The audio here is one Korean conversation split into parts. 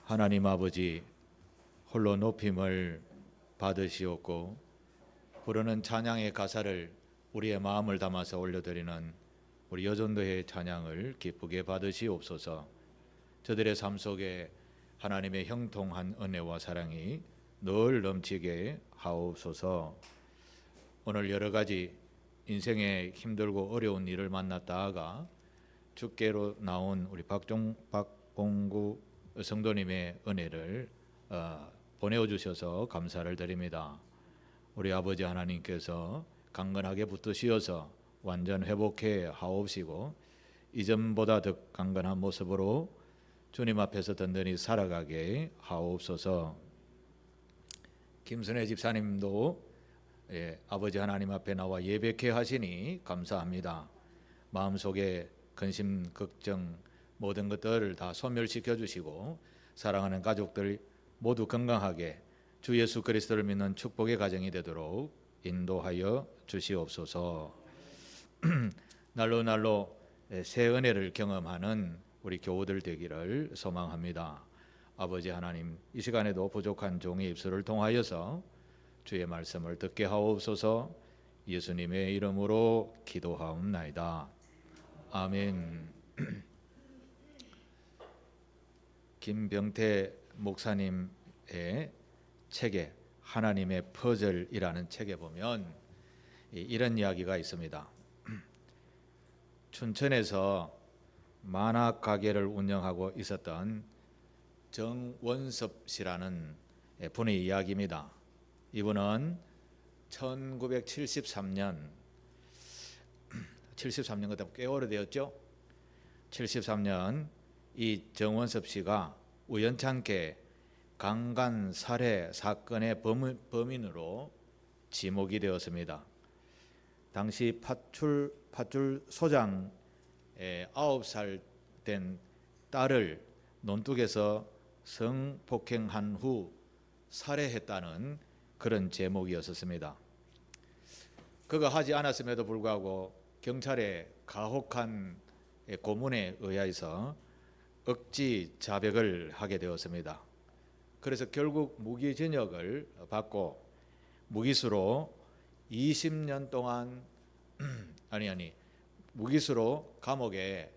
하나님 아버지 홀로 높임을 받으시옵고 부르는 찬양의 가사를 우리의 마음을 담아서 올려드리는 우리 여전도의 찬양을 기쁘게 받으시옵소서. 저들의 삶 속에 하나님의 형통한 은혜와 사랑이 늘 넘치게 하옵소서. 오늘 여러 가지 인생의 힘들고 어려운 일을 만났다가 주께로 나온 우리 박봉구 성도님의 은혜를 보내어 주셔서 감사를 드립니다. 우리 아버지 하나님께서 강건하게 붙드시어서 완전 회복해 하옵시고 이전보다 더 강건한 모습으로 주님 앞에서 든든히 살아가게 하옵소서. 김순애 집사님도 아버지 하나님 앞에 나와 예배케 하시니 감사합니다. 마음속에 근심, 걱정 모든 것들을 다 소멸시켜 주시고 사랑하는 가족들 모두 건강하게 주 예수 그리스도를 믿는 축복의 가정이 되도록 인도하여 주시옵소서. 날로 날로 새 은혜를 경험하는 우리 교우들 되기를 소망합니다. 아버지 하나님, 이 시간에도 부족한 종의 입술을 통하여서 주의 말씀을 듣게 하옵소서. 예수님의 이름으로 기도하옵나이다. 아멘. 김병태 목사님의 책에 하나님의 퍼즐이라는 책에 보면 이런 이야기가 있습니다. 춘천에서 만화 가게를 운영하고 있었던 정원섭 씨라는 분의 이야기입니다. 이분은 1973년 73년 그때 꽤 오래되었죠. 73년 이 정원섭 씨가 우연찮게 강간 살해 사건의 범인으로 지목이 되었습니다. 당시 팥줄 소장 9살 된 딸을 논둑에서 성폭행한 후 살해했다는 그런 제목이었습니다. 그가 하지 않았음에도 불구하고 경찰의 가혹한 고문에 의해서 억지 자백을 하게 되었습니다. 그래서 결국 무기징역을 받고 무기수로 20년 동안 무기수로 감옥에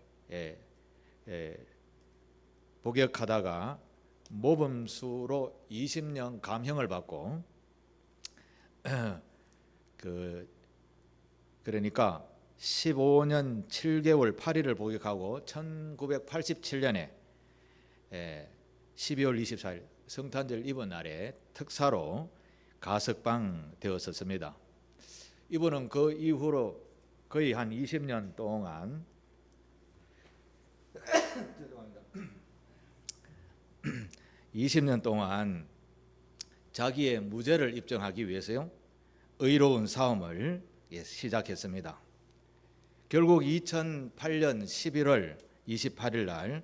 복역하다가 모범수로 20년 감형을 받고 그러니까 15년 7개월 8일을 복역하고 1987년에 12월 24일 성탄절 이브 날에 특사로 가석방 되었었습니다. 이분은 그 이후로 거의 한 20년 동안 20년 동안 자기의 무죄를 입증하기 위해서요 의로운 싸움을 시작했습니다. 결국 2008년 11월 28일 날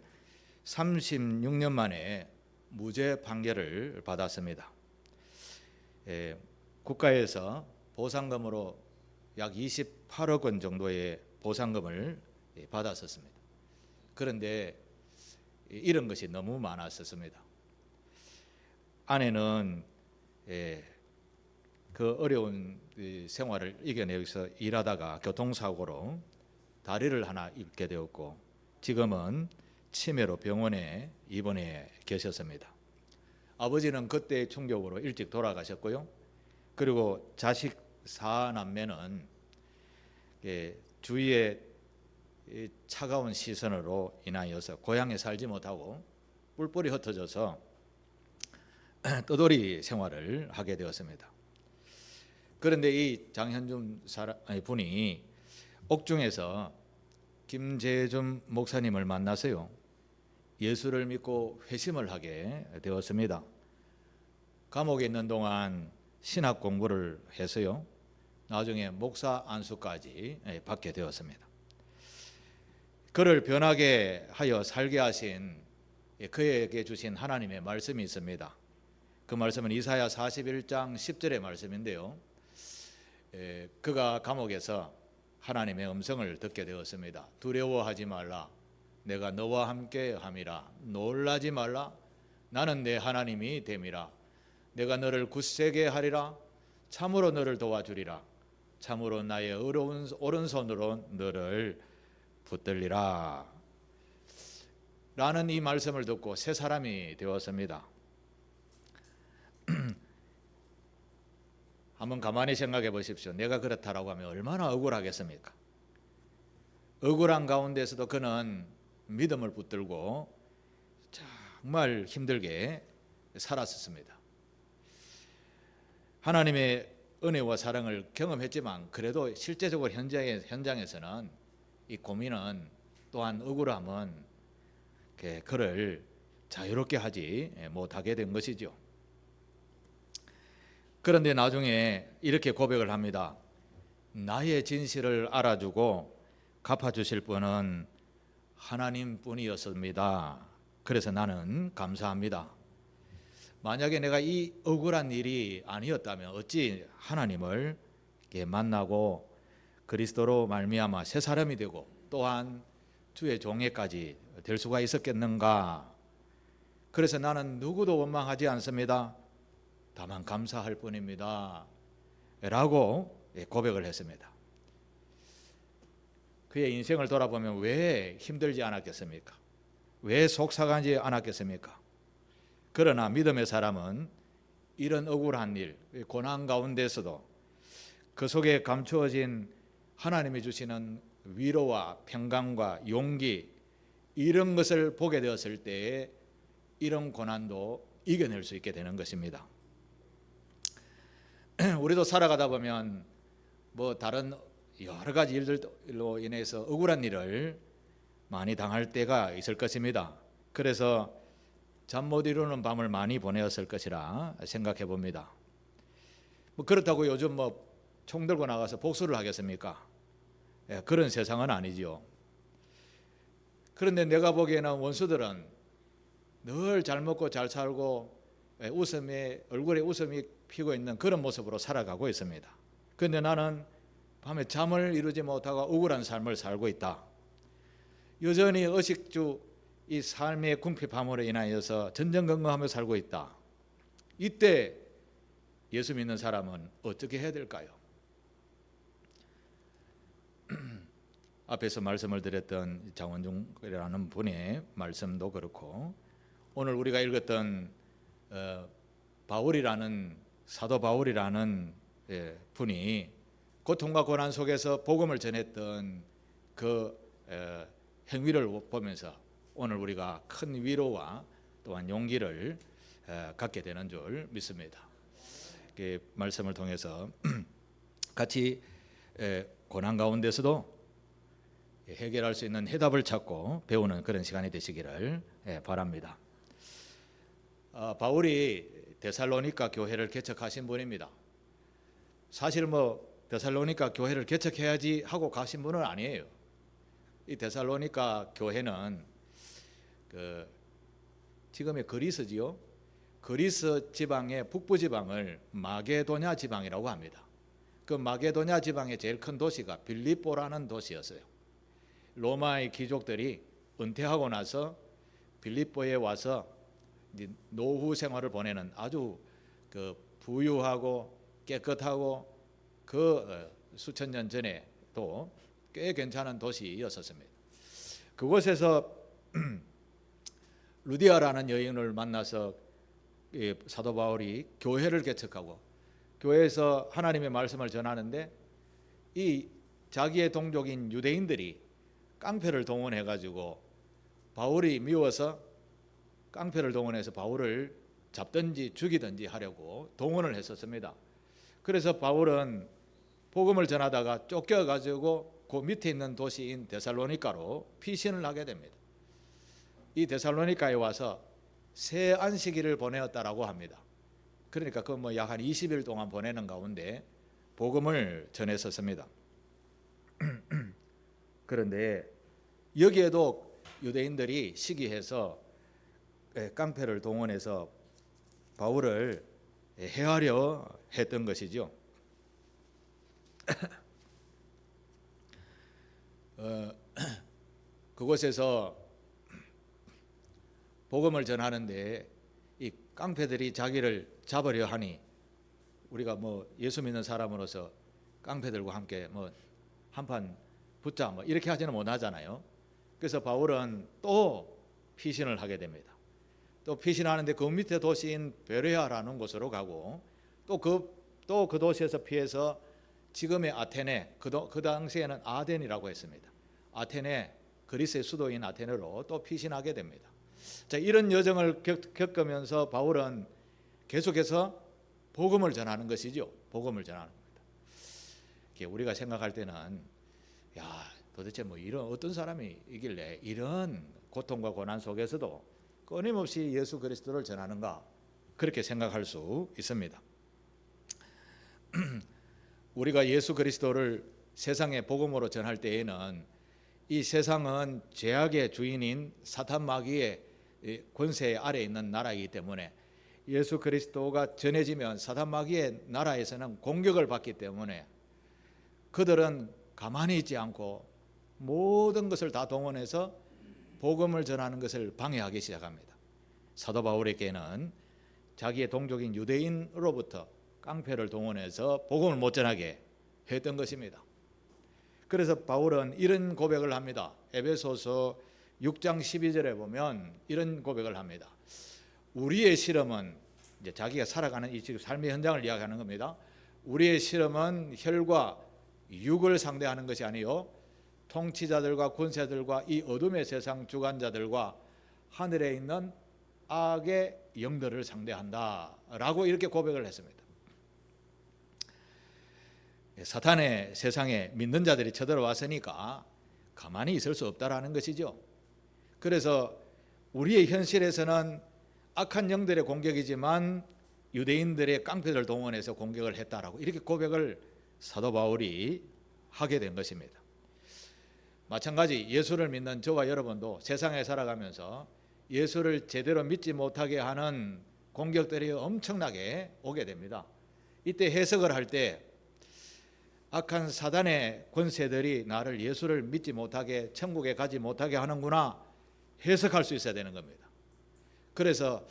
36년 만에 무죄 판결을 받았습니다. 국가에서 보상금으로 약 28억 원 정도의 보상금을 받았었습니다. 그런데 이런 것이 너무 많았었습니다. 아내는 그 어려운 생활을 이겨내서 일하다가 교통사고로 다리를 하나 입게 되었고 지금은 치매로 병원에 입원해 계셨습니다. 아버지는 그때의 충격으로 일찍 돌아가셨고요. 그리고 자식 4남매는 주위의 차가운 시선으로 인하여서 고향에 살지 못하고 뿔뿔이 흩어져서 떠돌이 생활을 하게 되었습니다. 그런데 이 장현준 분이 옥중에서 김재준 목사님을 만나서요 예수를 믿고 회심을 하게 되었습니다. 감옥에 있는 동안 신학 공부를 해서요 나중에 목사 안수까지 받게 되었습니다. 그를 변하게 하여 살게 하신 그에게 주신 하나님의 말씀이 있습니다. 그 말씀은 이사야 41장 10절의 말씀인데요 그가 감옥에서 하나님의 음성을 듣게 되었습니다. 두려워하지 말라, 내가 너와 함께 함이라. 놀라지 말라, 나는 내 하나님이 됨이라. 내가 너를 굳세게 하리라. 참으로 너를 도와주리라. 참으로 나의 의로운 오른손으로 너를 붙들리라. 라는 이 말씀을 듣고 새 사람이 되었습니다. 한번 가만히 생각해 보십시오. 내가 그렇다라고 하면 얼마나 억울하겠습니까? 억울한 가운데서도 그는 믿음을 붙들고 정말 힘들게 살았었습니다. 하나님의 은혜와 사랑을 경험했지만 그래도 실제적으로 현장에서는 이 고민은 또한 억울함은 그를 자유롭게 하지 못하게 된 것이죠. 그런데 나중에 이렇게 고백을 합니다. 나의 진실을 알아주고 갚아주실 분은 하나님뿐이었습니다. 그래서 나는 감사합니다. 만약에 내가 이 억울한 일이 아니었다면 어찌 하나님을 만나고 그리스도로 말미암아 새 사람이 되고 또한 주의 종에까지 될 수가 있었겠는가? 그래서 나는 누구도 원망하지 않습니다. 다만 감사할 뿐입니다. 라고 고백을 했습니다. 그의 인생을 돌아보면 왜 힘들지 않았겠습니까? 왜 속상하지 않았겠습니까? 그러나 믿음의 사람은 이런 억울한 일, 고난 가운데서도 그 속에 감추어진 하나님이 주시는 위로와 평강과 용기, 이런 것을 보게 되었을 때에 이런 고난도 이겨낼 수 있게 되는 것입니다. 우리도 살아가다 보면 다른 여러 가지 일들로 인해서 억울한 일을 많이 당할 때가 있을 것입니다. 그래서 잠 못 이루는 밤을 많이 보내었을 것이라 생각해 봅니다. 그렇다고 요즘 총 들고 나가서 복수를 하겠습니까? 그런 세상은 아니지요. 그런데 내가 보기에는 원수들은 늘 잘 먹고 잘 살고 얼굴에 웃음이 피고 있는 그런 모습으로 살아가고 있습니다. 그런데 나는 밤에 잠을 이루지 못하고 억울한 삶을 살고 있다. 여전히 의식주 이 삶의 궁핍함으로 인하여서 전전긍긍하며 살고 있다. 이때 예수 믿는 사람은 어떻게 해야 될까요? 앞에서 말씀을 드렸던 장원중이라는 분의 말씀도 그렇고 오늘 우리가 읽었던 바울이라는 사도 바울이라는 분이 고통과 고난 속에서 복음을 전했던 그 행위를 보면서 오늘 우리가 큰 위로와 또한 용기를 갖게 되는 줄 믿습니다. 말씀을 통해서 같이 고난 가운데서도 해결할 수 있는 해답을 찾고 배우는 그런 시간이 되시기를 바랍니다. 바울이 데살로니가 교회를 개척하신 분입니다. 사실 데살로니가 교회를 개척해야지 하고 가신 분은 아니에요. 이 데살로니가 교회는 지금의 그리스지요. 그리스 지방의 북부 지방을 마게도냐 지방이라고 합니다. 그 마게도냐 지방의 제일 큰 도시가 빌립보라는 도시였어요. 로마의 귀족들이 은퇴하고 나서 빌립보에 와서 노후 생활을 보내는 아주 부유하고 깨끗하고 수천 년 전에도 꽤 괜찮은 도시였었습니다. 그곳에서 루디아라는 여인을 만나서 사도 바울이 교회를 개척하고 교회에서 하나님의 말씀을 전하는데 이 자기의 동족인 유대인들이 깡패를 동원해 가지고 바울이 미워서 깡패를 동원해서 바울을 잡든지 죽이든지 하려고 동원을 했었습니다. 그래서 바울은 복음을 전하다가 쫓겨 가지고 그 밑에 있는 도시인 데살로니가로 피신을 하게 됩니다. 이 데살로니가에 와서 새 안식일을 보내었다라고 합니다. 그러니까 약 한 20일 동안 보내는 가운데 복음을 전했었습니다. 그런데 여기에도 유대인들이 시기해서 깡패를 동원해서 바울을 해하려 했던 것이죠. 그곳에서 복음을 전하는데 깡패들이 자기를 잡으려 하니 우리가 뭐 예수 믿는 사람으로서 깡패들과 함께 뭐 한판 붙자 뭐 이렇게 하지는 못하잖아요. 그래서 바울은 또 피신을 하게 됩니다. 또 피신하는데 그 밑에 도시인 베레아라는 곳으로 가고 또 그 도시에서 피해서 지금의 아테네, 그 당시에는 아덴이라고 했습니다. 아테네, 그리스의 수도인 아테네로 또 피신하게 됩니다. 자, 이런 여정을 겪으면서 바울은 계속해서 복음을 전하는 것이죠. 복음을 전하는 겁니다. 우리가 생각할 때는 야, 도대체 뭐 이런 어떤 사람이 있길래 이런 고통과 고난 속에서도 끊임없이 예수 그리스도를 전하는가, 그렇게 생각할 수 있습니다. 우리가 예수 그리스도를 세상에 복음으로 전할 때에는 이 세상은 죄악의 주인인 사탄 마귀의 권세 아래에 있는 나라이기 때문에 예수 그리스도가 전해지면 사탄 마귀의 나라에서는 공격을 받기 때문에 그들은 가만히 있지 않고 모든 것을 다 동원해서 복음을 전하는 것을 방해하기 시작합니다. 사도 바울에게는 자기의 동족인 유대인으로부터 깡패를 동원해서 복음을 못 전하게 했던 것입니다. 그래서 바울은 이런 고백을 합니다. 에베소서 6장 12절에 보면 이런 고백을 합니다. 우리의 실험은, 이제 자기가 살아가는 이 지금 삶의 현장을 이야기하는 겁니다. 우리의 실험은 혈과 육을 상대하는 것이 아니요 통치자들과 권세들과 이 어둠의 세상 주관자들과 하늘에 있는 악의 영들을 상대한다라고 이렇게 고백을 했습니다. 사탄의 세상에 믿는 자들이 쳐들어왔으니까 가만히 있을 수 없다라는 것이죠. 그래서 우리의 현실에서는 악한 영들의 공격이지만 유대인들의 깡패들 동원해서 공격을 했다라고 이렇게 고백을 사도 바울이 하게 된 것입니다. 마찬가지 예수를 믿는 저와 여러분도 세상에 살아가면서 예수를 제대로 믿지 못하게 하는 공격들이 엄청나게 오게 됩니다. 이때 해석을 할 때 악한 사단의 권세들이 나를 예수를 믿지 못하게, 천국에 가지 못하게 하는구나 해석할 수 있어야 되는 겁니다. 그래서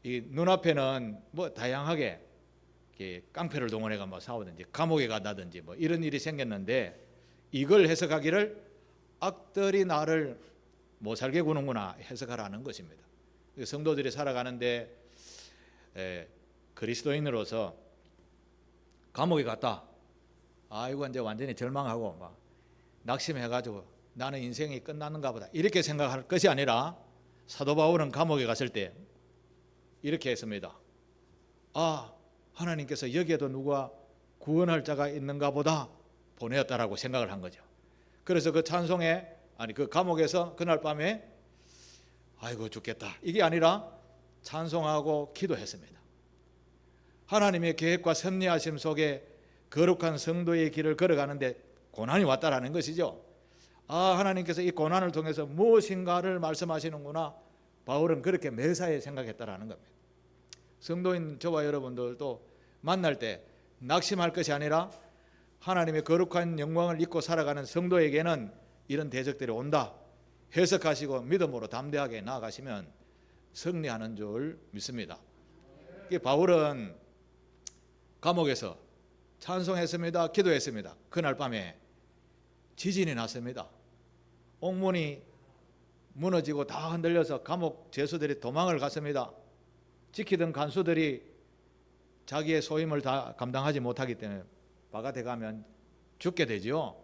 이 눈앞에는 뭐 다양하게 깡패를 동원해가 뭐 싸우든지 감옥에 간다든지 뭐 이런 일이 생겼는데 이걸 해석하기를 악들이 나를 못 살게 구는구나 해석하라는 것입니다. 성도들이 살아가는데 그리스도인으로서 감옥에 갔다. 아이고 이제 완전히 절망하고 막 낙심해가지고 나는 인생이 끝났는가 보다 이렇게 생각할 것이 아니라 사도 바울은 감옥에 갔을 때 이렇게 했습니다. 아, 하나님께서 여기에도 누가 구원할 자가 있는가 보다 보내었다라고 생각을 한 거죠. 그래서 그 찬송에 그 감옥에서 그날 밤에 아이고 죽겠다 이게 아니라 찬송하고 기도했습니다. 하나님의 계획과 섭리하심 속에 거룩한 성도의 길을 걸어가는데 고난이 왔다라는 것이죠. 아, 하나님께서 이 고난을 통해서 무엇인가를 말씀하시는구나. 바울은 그렇게 매사에 생각했다라는 겁니다. 성도인 저와 여러분들도 만날 때 낙심할 것이 아니라 하나님의 거룩한 영광을 잊고 살아가는 성도에게는 이런 대적들이 온다 해석하시고 믿음으로 담대하게 나아가시면 승리하는 줄 믿습니다. 바울은 감옥에서 찬송했습니다. 기도했습니다. 그날 밤에 지진이 났습니다. 옥문이 무너지고 다 흔들려서 감옥 죄수들이 도망을 갔습니다. 지키던 간수들이 자기의 소임을 다 감당하지 못하기 때문에 바깥에 가면 죽게 되죠.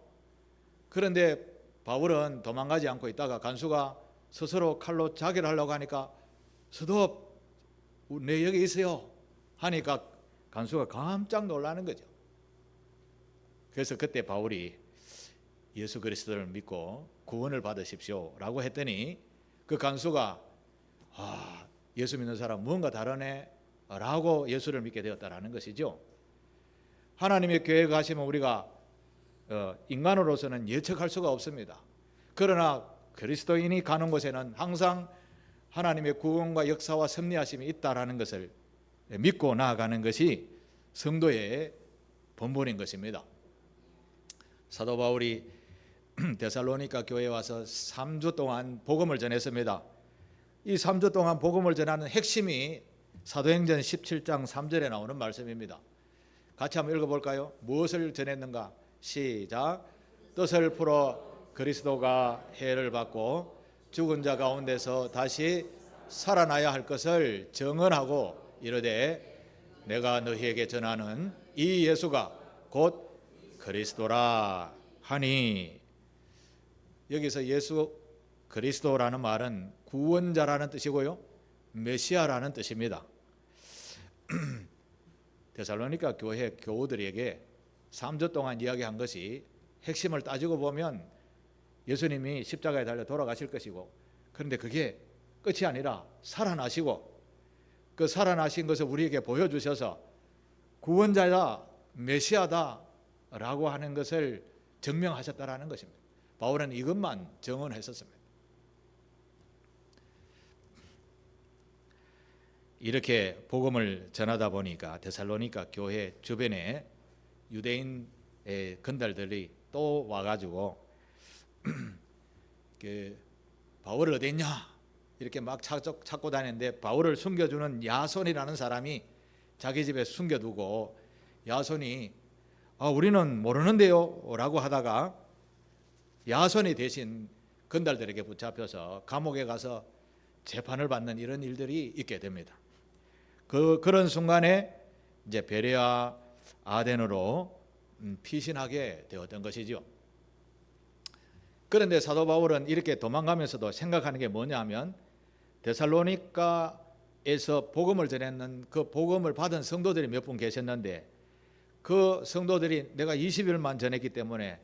그런데 바울은 도망가지 않고 있다가 간수가 스스로 칼로 자기를 하려고 하니까 스톱, 내 여기 있어요 하니까 간수가 깜짝 놀라는 거죠. 그래서 그때 바울이 예수 그리스도를 믿고 구원을 받으십시오 라고 했더니 그 간수가 예수 믿는 사람 뭔가 다르네 라고 예수를 믿게 되었다라는 것이죠. 하나님의 계획하시면 우리가 인간으로서는 예측할 수가 없습니다. 그러나 그리스도인이 가는 곳에는 항상 하나님의 구원과 역사와 섭리하심이 있다라는 것을 믿고 나아가는 것이 성도의 본분인 것입니다. 사도 바울이 데살로니가 교회에 와서 3주 동안 복음을 전했습니다. 이 3주 동안 복음을 전하는 핵심이 사도행전 17장 3절에 나오는 말씀입니다. 같이 한번 읽어볼까요? 무엇을 전했는가? 시작. 뜻을 풀어 그리스도가 해를 받고 죽은 자 가운데서 다시 살아나야 할 것을 증언하고 이르되 내가 너희에게 전하는 이 예수가 곧 그리스도라 하니. 여기서 예수 그리스도라는 말은 구원자라는 뜻이고요, 메시아라는 뜻입니다. 데살로니가 교회 교우들에게 3주 동안 이야기한 것이 핵심을 따지고 보면 예수님이 십자가에 달려 돌아가실 것이고, 그런데 그게 끝이 아니라 살아나시고, 그 살아나신 것을 우리에게 보여주셔서 구원자다, 메시아다 라고 하는 것을 증명하셨다라는 것입니다. 바울은 이것만 증언했었습니다. 이렇게 복음을 전하다 보니까 데살로니가 교회 주변에 유대인의 건달들이 또 와가지고 그 바울 어디 있냐 이렇게 막 찾고 다니는데, 바울을 숨겨주는 야손이라는 사람이 자기 집에 숨겨두고, 야손이 우리는 모르는데요 라고 하다가 야손이 대신 건달들에게 붙잡혀서 감옥에 가서 재판을 받는 이런 일들이 있게 됩니다. 그런 순간에 이제 베레아 아덴으로 피신하게 되었던 것이죠. 그런데 사도 바울은 이렇게 도망가면서도 생각하는 게 뭐냐면, 데살로니가에서 복음을 전했는 그 복음을 받은 성도들이 몇 분 계셨는데, 그 성도들이 내가 20일만 전했기 때문에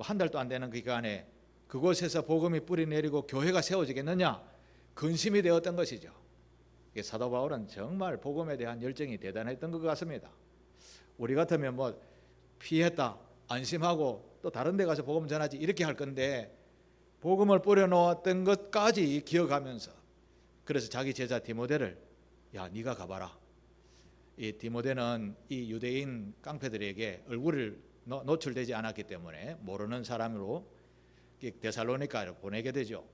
한 달도 안 되는 기간에 그곳에서 복음이 뿌리 내리고 교회가 세워지겠느냐 근심이 되었던 것이죠. 사도 바울은 정말 복음에 대한 열정이 대단했던 것 같습니다. 우리 같으면 뭐 피했다 안심하고 또 다른 데 가서 복음 전하지 이렇게 할 건데, 복음을 뿌려놓았던 것까지 기억하면서, 그래서 자기 제자 디모데를 야 네가 가봐라. 이 디모데는 이 유대인 깡패들에게 얼굴을 노출되지 않았기 때문에 모르는 사람으로 데살로니카를 보내게 되죠.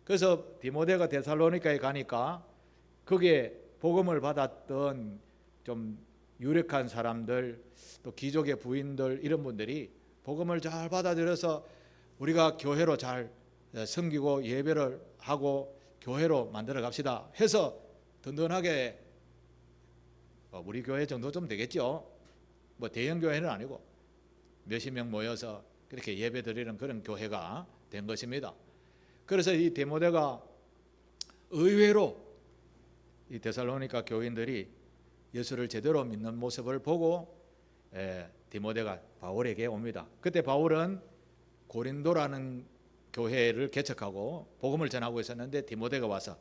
그래서 디모데가 데살로니카에 가니까 거기에 복음을 받았던 좀 유력한 사람들, 또 귀족의 부인들, 이런 분들이 복음을 잘 받아들여서 우리가 교회로 잘 섬기고 예배를 하고 교회로 만들어 갑시다 해서 든든하게, 우리 교회 정도 좀 되겠죠. 뭐 대형 교회는 아니고 몇십 명 모여서 그렇게 예배 드리는 그런 교회가 된 것입니다. 그래서 이 디모데가 의외로 이 데살로니가 교인들이 예수를 제대로 믿는 모습을 보고 디모데가 바울에게 옵니다. 그때 바울은 고린도라는 교회를 개척하고 복음을 전하고 있었는데, 디모데가 와서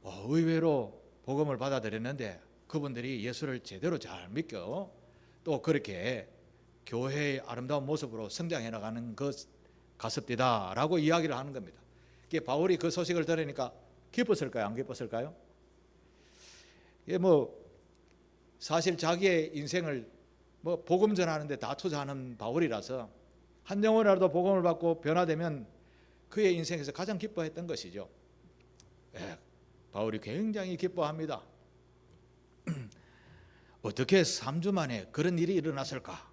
의외로 복음을 받아들였는데 그분들이 예수를 제대로 잘 믿고 또 그렇게 교회의 아름다운 모습으로 성장해 나가는 것 같습니다 라고 이야기를 하는 겁니다. 바울이 그 소식을 들으니까 기뻤을까요? 안 기뻤을까요? 사실 자기의 인생을 복음 전하는데 다 투자하는 바울이라서 한 영혼이라도 복음을 받고 변화되면 그의 인생에서 가장 기뻐했던 것이죠. 바울이 굉장히 기뻐합니다. 어떻게 3주 만에 그런 일이 일어났을까?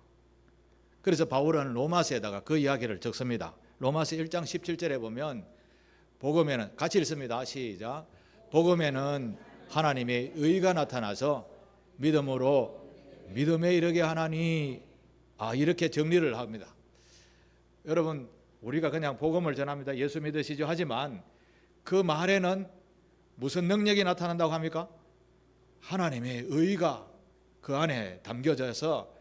그래서 바울은 로마서에다가 그 이야기를 적습니다. 로마서 1장 17절에 보면 복음에는, 같이 읽습니다. 시작. 복음에는 하나님의 의가 나타나서 믿음으로 믿음에 이르게 하나니. 이렇게 정리를 합니다. 여러분, 우리가 그냥 복음을 전합니다. 예수 믿으시죠 하지만 그 말에는 무슨 능력이 나타난다고 합니까? 하나님의 의가 그 안에 담겨져서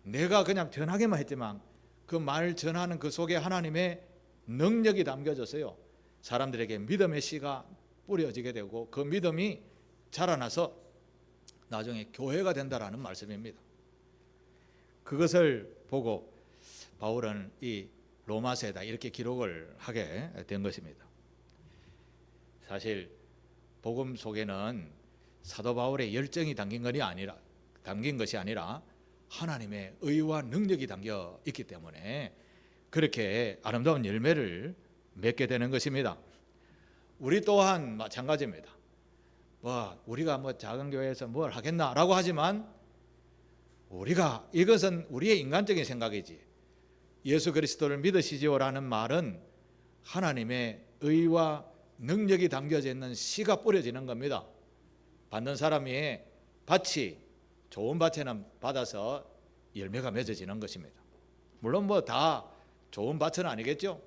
내가 그냥 전하기만 했지만 그 말 전하는 그 속에 하나님의 능력이 담겨져서요, 사람들에게 믿음의 씨가 뿌려지게 되고 그 믿음이 자라나서 나중에 교회가 된다라는 말씀입니다. 그것을 보고 바울은 이 로마서에다 이렇게 기록을 하게 된 것입니다. 사실 복음 속에는 사도 바울의 열정이 담긴 것이 아니라 하나님의 의와 능력이 담겨 있기 때문에 그렇게 아름다운 열매를 맺게 되는 것입니다. 우리 또한 마찬가지입니다. 뭐 우리가 뭐 작은 교회에서 뭘 하겠나라고 하지만 우리가 이것은 우리의 인간적인 생각이지 예수 그리스도를 믿으시지요라는 말은 하나님의 의와 능력이 담겨져 있는 씨가 뿌려지는 겁니다. 받는 사람이 밭이 좋은 밭에는 받아서 열매가 맺어지는 것입니다. 물론 뭐 다 좋은 밭은 아니겠죠.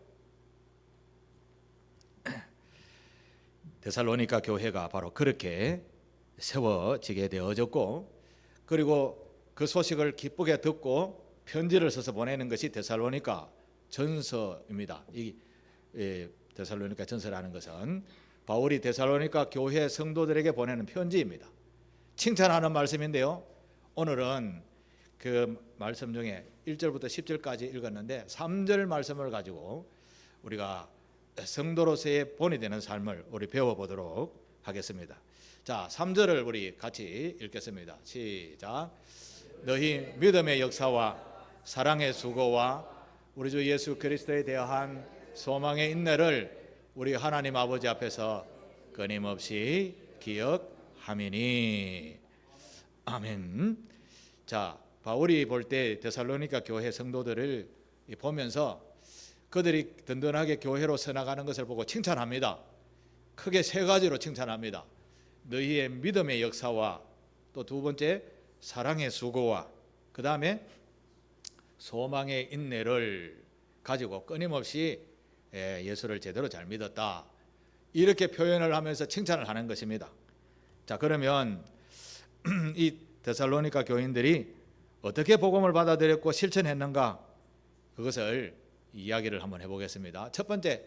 데살로니가 교회가 바로 그렇게 세워지게 되어졌고, 그리고 그 소식을 기쁘게 듣고 편지를 써서 보내는 것이 데살로니가 전서입니다. 이 데살로니가 전서라는 것은 바울이 데살로니가 교회 성도들에게 보내는 편지입니다. 칭찬하는 말씀인데요, 오늘은 그 말씀 중에 1절부터 10절까지 읽었는데 3절 말씀을 가지고 우리가 성도로서의 본이 되는 삶을 우리 배워보도록 하겠습니다. 자, 3절을 우리 같이 읽겠습니다. 시작. 너희 믿음의 역사와 사랑의 수고와 우리 주 예수 그리스도에 대한 소망의 인내를 우리 하나님 아버지 앞에서 끊임없이 기억하미니. 아멘. 자, 바울이 볼 때 데살로니가 교회 성도들을 보면서 그들이 든든하게 교회로 서나가는 것을 보고 칭찬합니다. 크게 세 가지로 칭찬합니다. 너희의 믿음의 역사와 또 두 번째 사랑의 수고와 그 다음에 소망의 인내를 가지고 끊임없이 예수를 제대로 잘 믿었다, 이렇게 표현을 하면서 칭찬을 하는 것입니다. 자, 그러면 이 데살로니가 교인들이 어떻게 복음을 받아들였고 실천했는가, 그것을 이야기를 한번 해보겠습니다. 첫 번째,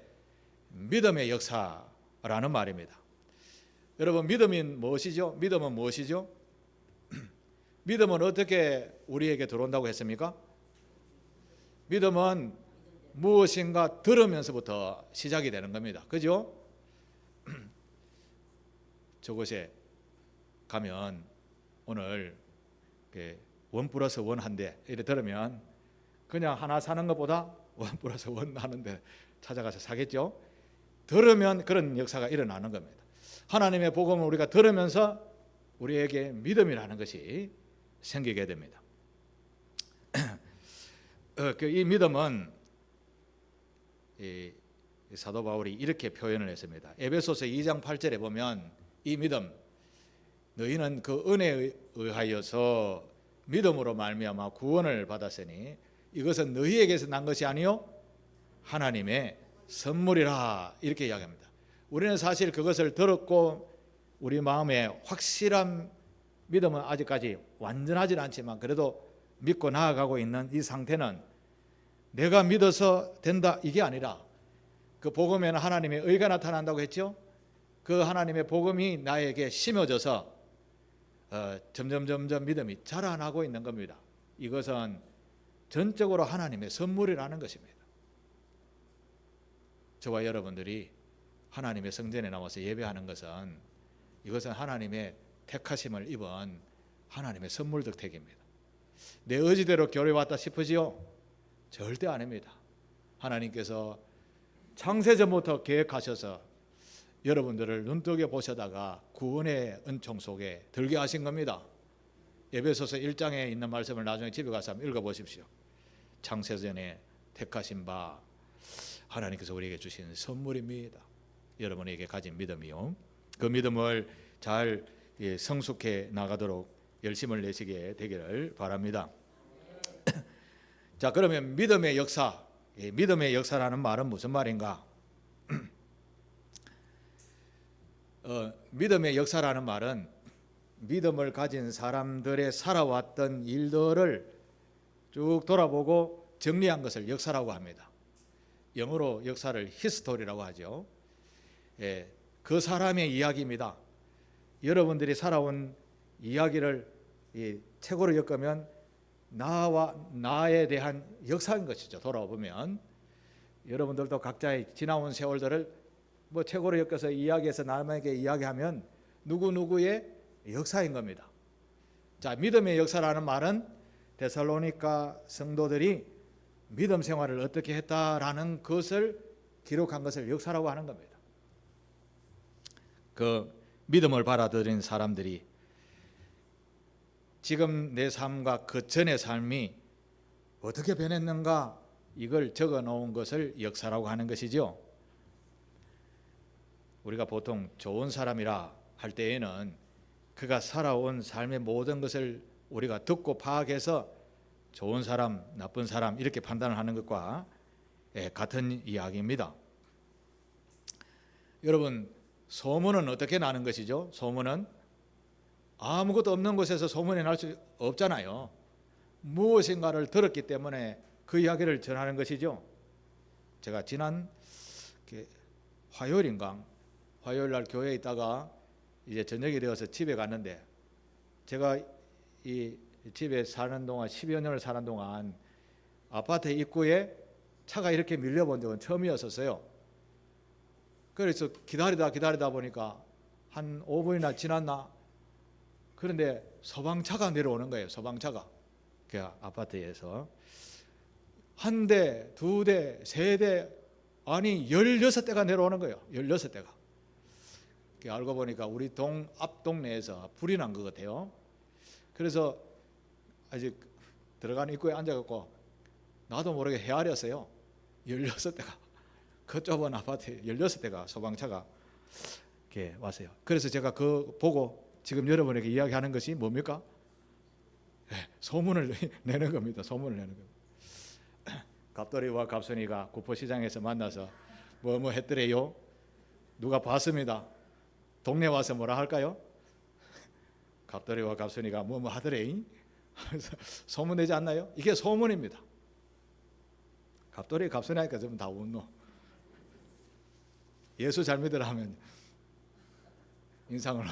믿음의 역사라는 말입니다. 여러분, 믿음이 무엇이죠? 믿음은 무엇이죠? 믿음은 어떻게 우리에게 들어온다고 했습니까? 믿음은 무엇인가 들으면서부터 시작이 되는 겁니다. 그죠? 저곳에 가면 오늘 1+1 한대 이렇게 들으면 그냥 하나 사는 것보다 1+1 하는데 찾아가서 사겠죠. 들으면 그런 역사가 일어나는 겁니다. 하나님의 복음을 우리가 들으면서 우리에게 믿음이라는 것이 생기게 됩니다. 이 믿음은 이 사도 바울이 이렇게 표현을 했습니다. 에베소서 2장 8절에 보면 이 믿음, 너희는 그 은혜에 의하여서 믿음으로 말미암아 구원을 받았으니 이것은 너희에게서 난 것이 아니요 하나님의 선물이라, 이렇게 이야기합니다. 우리는 사실 그것을 들었고 우리 마음에 확실한 믿음은 아직까지 완전하진 않지만 그래도 믿고 나아가고 있는 이 상태는 내가 믿어서 된다 이게 아니라 그 복음에는 하나님의 의가 나타난다고 했죠. 그 하나님의 복음이 나에게 심어져서 점점 믿음이 자라나고 있는 겁니다. 이것은 전적으로 하나님의 선물이라는 것입니다. 저와 여러분들이 하나님의 성전에 나와서 예배하는 것은 이것은 하나님의 택하심을 입은 하나님의 선물 덕택입니다. 내 의지대로 교회 왔다 싶으지요? 절대 아닙니다. 하나님께서 창세전부터 계획하셔서 여러분들을 눈뜨게 보시다가 구원의 은총 속에 들게 하신 겁니다. 에베소서 1장에 있는 말씀을 나중에 집에 가서 한번 읽어보십시오. 창세전에 택하신 바 하나님께서 우리에게 주신 선물입니다. 여러분에게 가진 믿음이요, 그 믿음을 잘 성숙해 나가도록 열심을 내시게 되기를 바랍니다. 자, 그러면 믿음의 역사, 믿음의 역사라는 말은 무슨 말인가? 믿음의 역사라는 말은 믿음을 가진 사람들의 살아왔던 일들을 쭉 돌아보고 정리한 것을 역사라고 합니다. 영어로 역사를 히스토리라고 하죠. 그 사람의 이야기입니다. 여러분들이 살아온 이야기를 이 책으로 엮으면 나와 나에 대한 역사인 것이죠. 돌아보면 여러분들도 각자의 지나온 세월들을 뭐 책으로 엮어서 이야기해서 남에게 이야기하면 누구누구의 역사인 겁니다. 자, 믿음의 역사라는 말은 데살로니가 성도들이 믿음 생활을 어떻게 했다라는 것을 기록한 것을 역사라고 하는 겁니다. 그 믿음을 받아들인 사람들이 지금 내 삶과 그 전의 삶이 어떻게 변했는가, 이걸 적어 놓은 것을 역사라고 하는 것이죠. 우리가 보통 좋은 사람이라 할 때에는 그가 살아온 삶의 모든 것을 우리가 듣고 파악해서 좋은 사람, 나쁜 사람 이렇게 판단을 하는 것과 같은 이야기입니다. 여러분, 소문은 어떻게 나는 것이죠? 소문은 아무것도 없는 곳에서 소문이 날 수 없잖아요. 무엇인가를 들었기 때문에 그 이야기를 전하는 것이죠. 제가 지난 화요일 날 교회에 있다가 이제 저녁이 되어서 집에 갔는데, 제가 이 집에 사는 동안 10여 년을 사는 동안 아파트 입구에 차가 이렇게 밀려본 적은 처음이었었어요. 그래서 기다리다 보니까 한 5분이나 지났나? 그런데 소방차가 내려오는 거예요. 소방차가 그 아파트에서 한 대, 두 대, 세 대, 아니 16대가 내려오는 거예요. 16대가. 알고 보니까 우리 앞 동네에서 불이 난 것 같아요. 그래서 아직 들어가는 입구에 앉아갖고 나도 모르게 헤아렸어요. 16대가. 그 좁은 아파트에 16대가 소방차가 이렇게 왔어요. 그래서 제가 그 보고 지금 여러분에게 이야기하는 것이 뭡니까? 소문을 내는 겁니다. 소문을 내는 겁니다. 갑돌이와 갑순이가 구포시장에서 만나서 뭐 했더래요? 누가 봤습니다. 동네 와서 뭐라 할까요? 갑돌이와 갑순이가 뭐 하더래? 소문 내지 않나요? 이게 소문입니다. 갑돌이 갑순이 하니까 좀 다 웃노. 예수 잘 믿으라 하면 인상을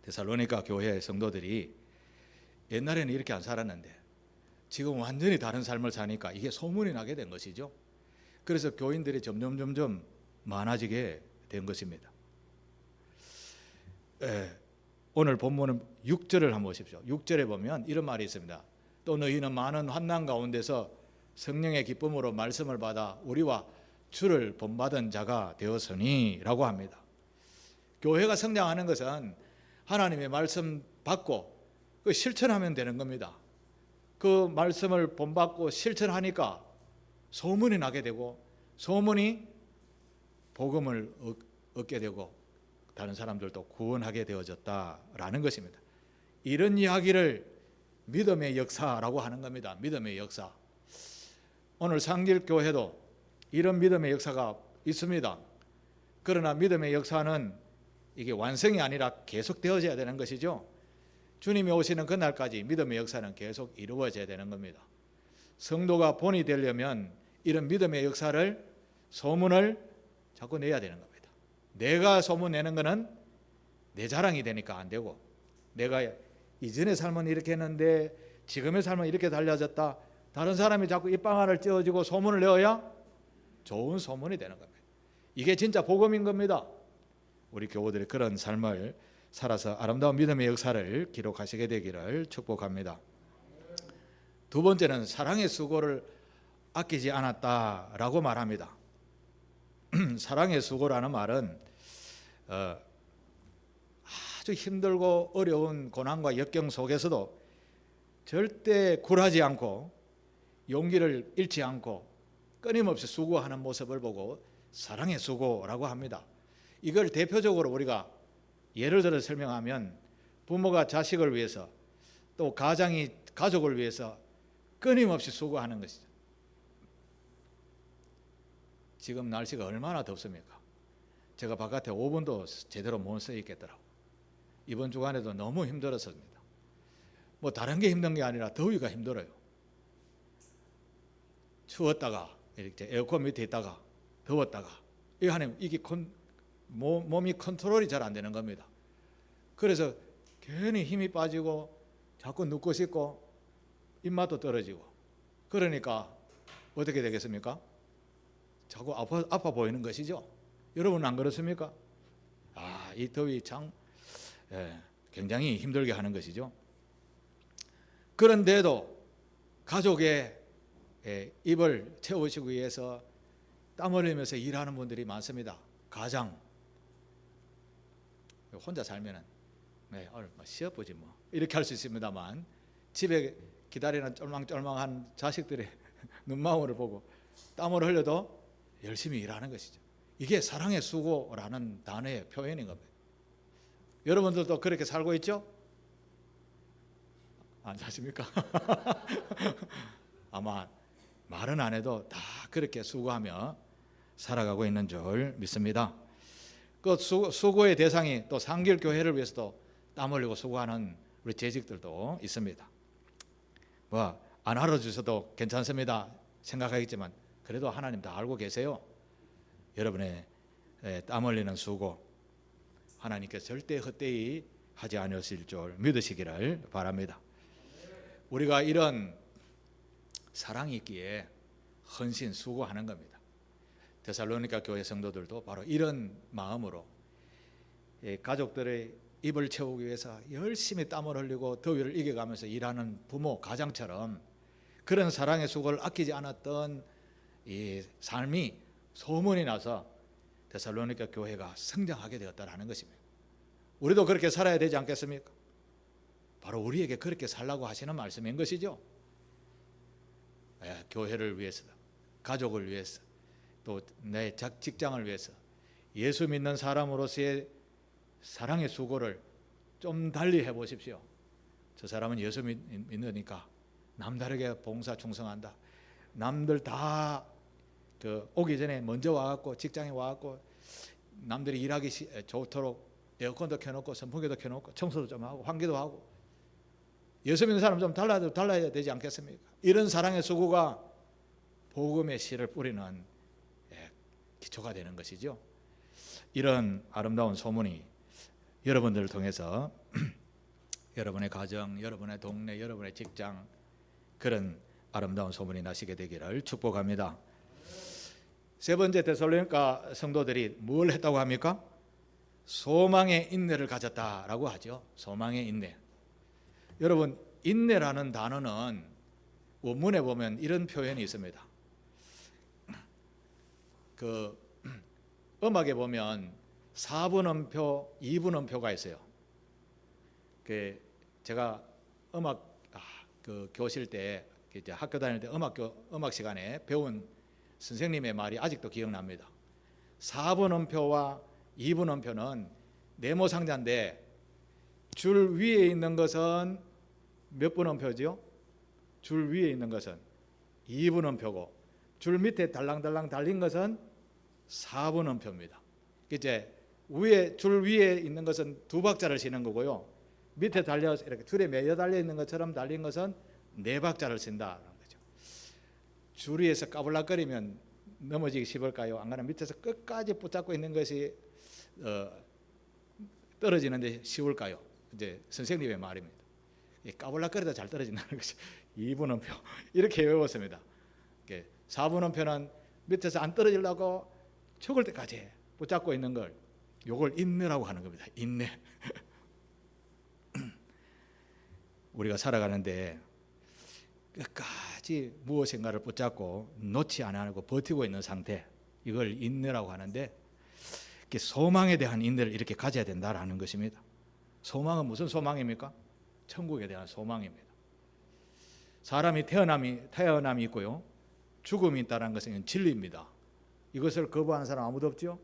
데살로니가 교회 성도들이 옛날에는 이렇게 안 살았는데 지금 완전히 다른 삶을 사니까 이게 소문이 나게 된 것이죠. 그래서 교인들이 점점 많아지게 된 것입니다. 오늘 본문은 6절을 한번 보십시오. 6절에 보면 이런 말이 있습니다. 또 너희는 많은 환난 가운데서 성령의 기쁨으로 말씀을 받아 우리와 주를 본받은 자가 되었으니 라고 합니다. 교회가 성장하는 것은 하나님의 말씀 받고 그 실천하면 되는 겁니다. 그 말씀을 본받고 실천하니까 소문이 나게 되고 소문이 복음을 얻게 되고 다른 사람들도 구원하게 되어졌다라는 것입니다. 이런 이야기를 믿음의 역사라고 하는 겁니다. 믿음의 역사. 오늘 상길교회도 이런 믿음의 역사가 있습니다. 그러나 믿음의 역사는 이게 완성이 아니라 계속 되어져야 되는 것이죠. 주님이 오시는 그날까지 믿음의 역사는 계속 이루어져야 되는 겁니다. 성도가 본이 되려면 이런 믿음의 역사를, 소문을 자꾸 내야 되는 겁니다. 내가 소문 내는 것은 내 자랑이 되니까 안 되고, 내가 이전의 삶은 이렇게 했는데 지금의 삶은 이렇게 달라졌다, 다른 사람이 자꾸 입방아를 찌어주고 소문을 내어야 좋은 소문이 되는 겁니다. 이게 진짜 복음인 겁니다. 우리 교우들이 그런 삶을 살아서 아름다운 믿음의 역사를 기록하시게 되기를 축복합니다. 두 번째는 사랑의 수고를 아끼지 않았다라고 말합니다. 사랑의 수고라는 말은 아주 힘들고 어려운 고난과 역경 속에서도 절대 굴하지 않고 용기를 잃지 않고 끊임없이 수고하는 모습을 보고 사랑의 수고라고 합니다. 이걸 대표적으로 우리가 예를 들어 설명하면 부모가 자식을 위해서, 또 가장이 가족을 위해서 끊임없이 수고하는 것이죠. 지금 날씨가 얼마나 덥습니까? 제가 바깥에 5분도 제대로 못 서 있겠더라고. 이번 주간에도 너무 힘들었습니다. 뭐 다른 게 힘든 게 아니라 더위가 힘들어요. 추웠다가 이렇게 에어컨 밑에 있다가 더웠다가 이게 몸이 컨트롤이 잘 안 되는 겁니다. 그래서 괜히 힘이 빠지고 자꾸 눕고 싶고 입맛도 떨어지고, 그러니까 어떻게 되겠습니까? 자꾸 아파 보이는 것이죠. 여러분 안 그렇습니까? 이 더위 참 굉장히 힘들게 하는 것이죠. 그런데도 가족의 입을 채우시기 위해서 땀 흘리면서 일하는 분들이 많습니다. 가장 혼자 살면은 쉬어보지 뭐 이렇게 할 수 있습니다만, 집에 기다리는 쫄망쫄망한 자식들의 눈망울을 보고 땀을 흘려도 열심히 일하는 것이죠. 이게 사랑의 수고라는 단어의 표현인 겁니다. 여러분들도 그렇게 살고 있죠? 안 사십니까? 아마 말은 안 해도 다 그렇게 수고하며 살아가고 있는 줄 믿습니다. 그 수고의 대상이 또 상길교회를 위해서도 땀 흘리고 수고하는 우리 재직들도 있습니다. 뭐 안 알아주셔도 괜찮습니다 생각하겠지만, 그래도 하나님 다 알고 계세요. 여러분의 땀 흘리는 수고 하나님께서 절대 헛되이 하지 않으실 줄 믿으시기를 바랍니다. 우리가 이런 사랑이 있기에 헌신 수고하는 겁니다. 데살로니가 교회 성도들도 바로 이런 마음으로 가족들의 입을 채우기 위해서 열심히 땀을 흘리고 더위를 이겨가면서 일하는 부모, 가장처럼 그런 사랑의 수고를 아끼지 않았던 이 삶이 소문이 나서 데살로니가 교회가 성장하게 되었다는 것입니다. 우리도 그렇게 살아야 되지 않겠습니까? 바로 우리에게 그렇게 살라고 하시는 말씀인 것이죠. 교회를 위해서, 가족을 위해서, 또 내 직장을 위해서 예수 믿는 사람으로서의 사랑의 수고를 좀 달리 해보십시오. 저 사람은 예수 믿으니까 남다르게 봉사 충성한다. 남들 다 오기 전에 먼저 와갖고 직장에 와갖고 남들이 일하기 좋도록 에어컨도 켜놓고 선풍기도 켜놓고 청소도 좀 하고 환기도 하고, 예수 믿는 사람 좀 달라야 되지 않겠습니까? 이런 사랑의 수고가 복음의 씨를 뿌리는 기초가 되는 것이죠. 이런 아름다운 소문이 여러분들을 통해서 여러분의 가정, 여러분의 동네, 여러분의 직장, 그런 아름다운 소문이 나시게 되기를 축복합니다. 세 번째, 데살로니가 성도들이 뭘 했다고 합니까? 소망의 인내를 가졌다라고 하죠. 소망의 인내. 여러분, 인내라는 단어는 원문에 보면 이런 표현이 있습니다. 그 음악에 보면 4분음표, 2분음표가 있어요. 제가 음악 교실 때, 이제 학교 다닐 때 음악 시간에 배운 선생님의 말이 아직도 기억납니다. 4분음표와 2분음표는 네모 상자인데 줄 위에 있는 것은 몇 분음표죠? 줄 위에 있는 것은 2분음표고 줄 밑에 달랑달랑 달린 것은 4분음표입니다. 이제 줄 위에 있는 것은 두 박자를 치는 거고요. 밑에 달려서 이렇게 줄에 매여 달려 있는 것처럼 달린 것은 네 박자를 친다는 거죠. 줄 위에서 까불락거리면 넘어지기 쉽을까요? 안 그러면 밑에서 끝까지 붙잡고 있는 것이 떨어지는데 쉬울까요? 이제 선생님의 말입니다. 까불락거리다 잘 떨어진다는 것이 2분음표 이렇게 외웠습니다. 4분음표는 밑에서 안 떨어지려고 죽을 때까지 붙잡고 있는 걸, 요걸 인내라고 하는 겁니다. 인내. 우리가 살아가는데 끝까지 무엇인가를 붙잡고 놓지 않고 버티고 있는 상태, 이걸 인내라고 하는데, 소망에 대한 인내를 이렇게 가져야 된다라는 것입니다. 소망은 무슨 소망입니까? 천국에 대한 소망입니다. 사람이 태어남이 있고요, 죽음이 있다는 것은 진리입니다. 이것을 거부하는 사람 아무도 없죠?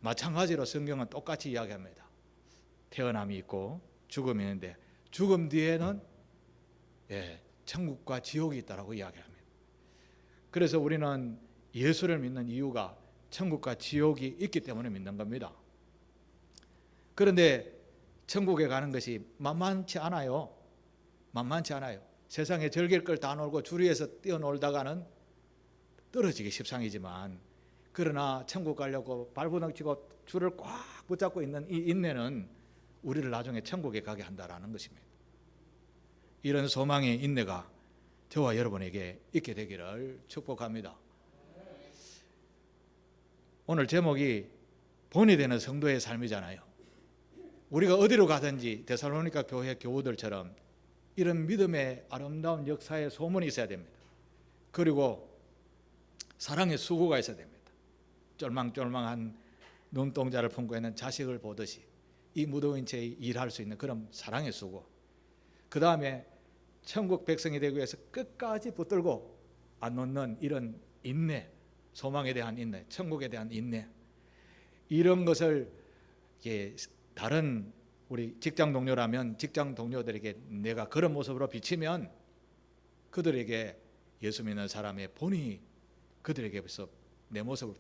마찬가지로 성경은 똑같이 이야기합니다. 태어남이 있고 죽음이 있는데 죽음 뒤에는 천국과 지옥이 있다라고 이야기합니다. 그래서 우리는 예수를 믿는 이유가 천국과 지옥이 있기 때문에 믿는 겁니다. 그런데 천국에 가는 것이 만만치 않아요. 만만치 않아요. 세상에 즐길 걸 다 놀고 줄 위에서 뛰어놀다가는 떨어지기 십상이지만, 그러나 천국 가려고 발부둥치고 줄을 꽉 붙잡고 있는 이 인내는 우리를 나중에 천국에 가게 한다라는 것입니다. 이런 소망의 인내가 저와 여러분에게 있게 되기를 축복합니다. 오늘 제목이 본이 되는 성도의 삶이잖아요. 우리가 어디로 가든지 데살로니가 교회 교우들처럼 이런 믿음의 아름다운 역사의 소문이 있어야 됩니다. 그리고 사랑의 수고가 있어야 됩니다. 쫄망쫄망한 눈동자를 품고 있는 자식을 보듯이 이 무더운 채 일할 수 있는 그런 사랑의 수고, 그 다음에 천국 백성이 되기 위해서 끝까지 붙들고 안 놓는 이런 인내, 소망에 대한 인내, 천국에 대한 인내, 이런 것을 다른 우리 직장 동료라면 직장 동료들에게 내가 그런 모습으로 비치면 그들에게 예수 믿는 사람의 본이 그들에게서 내 모습을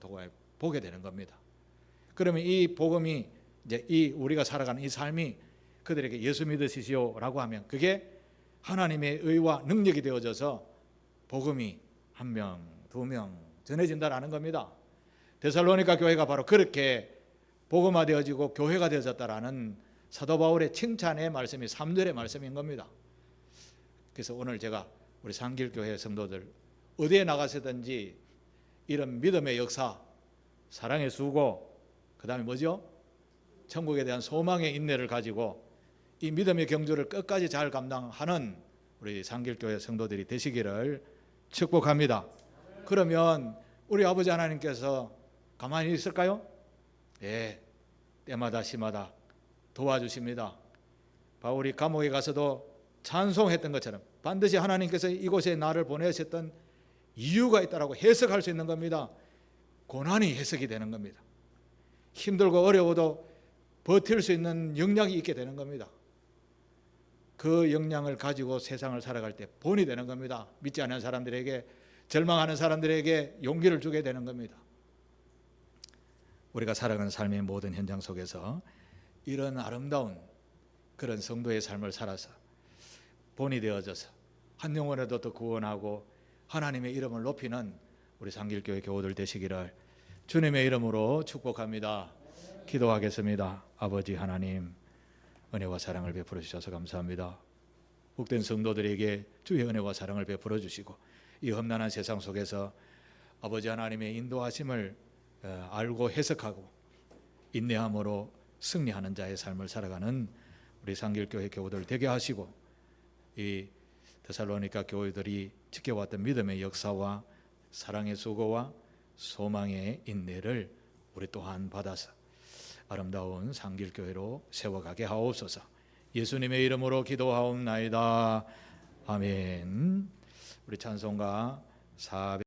보게 되는 겁니다. 그러면 이 복음이 이제 이 우리가 살아가는 이 삶이 그들에게 예수 믿으시오라고 하면 그게 하나님의 의와 능력이 되어져서 복음이 1명, 2명 전해진다라는 겁니다. 데살로니가 교회가 바로 그렇게 복음화되어지고 교회가 되어졌다라는 사도 바울의 칭찬의 말씀이 3절의 말씀인 겁니다. 그래서 오늘 제가 우리 상길교회 성도들 어디에 나가시든지 이런 믿음의 역사, 사랑의 수고, 그 다음에 뭐죠? 천국에 대한 소망의 인내를 가지고 이 믿음의 경주를 끝까지 잘 감당하는 우리 상길교회 성도들이 되시기를 축복합니다. 그러면 우리 아버지 하나님께서 가만히 있을까요? 예, 때마다 시마다 도와주십니다. 바울이 감옥에 가서도 찬송했던 것처럼 반드시 하나님께서 이곳에 나를 보내셨던 이유가 있다라고 해석할 수 있는 겁니다. 고난이 해석이 되는 겁니다. 힘들고 어려워도 버틸 수 있는 역량이 있게 되는 겁니다. 그 역량을 가지고 세상을 살아갈 때 본이 되는 겁니다. 믿지 않는 사람들에게, 절망하는 사람들에게 용기를 주게 되는 겁니다. 우리가 살아가는 삶의 모든 현장 속에서 이런 아름다운 그런 성도의 삶을 살아서 본이 되어져서 한 영혼에도 더 구원하고 하나님의 이름을 높이는 우리 상길교회 교우들 되시기를 주님의 이름으로 축복합니다. 기도하겠습니다. 아버지 하나님, 은혜와 사랑을 베풀어 주셔서 감사합니다. 복된 성도들에게 주의 은혜와 사랑을 베풀어 주시고 이 험난한 세상 속에서 아버지 하나님의 인도하심을 알고 해석하고 인내함으로 승리하는 자의 삶을 살아가는 우리 상길교회 교우들 되게 하시고 이 데살로니가 교회들이 지켜왔던 믿음의 역사와 사랑의 수고와 소망의 인내를 우리 또한 받아서 아름다운 상길교회로 세워가게 하옵소서. 예수님의 이름으로 기도하옵나이다. 아멘. 우리 찬송가 400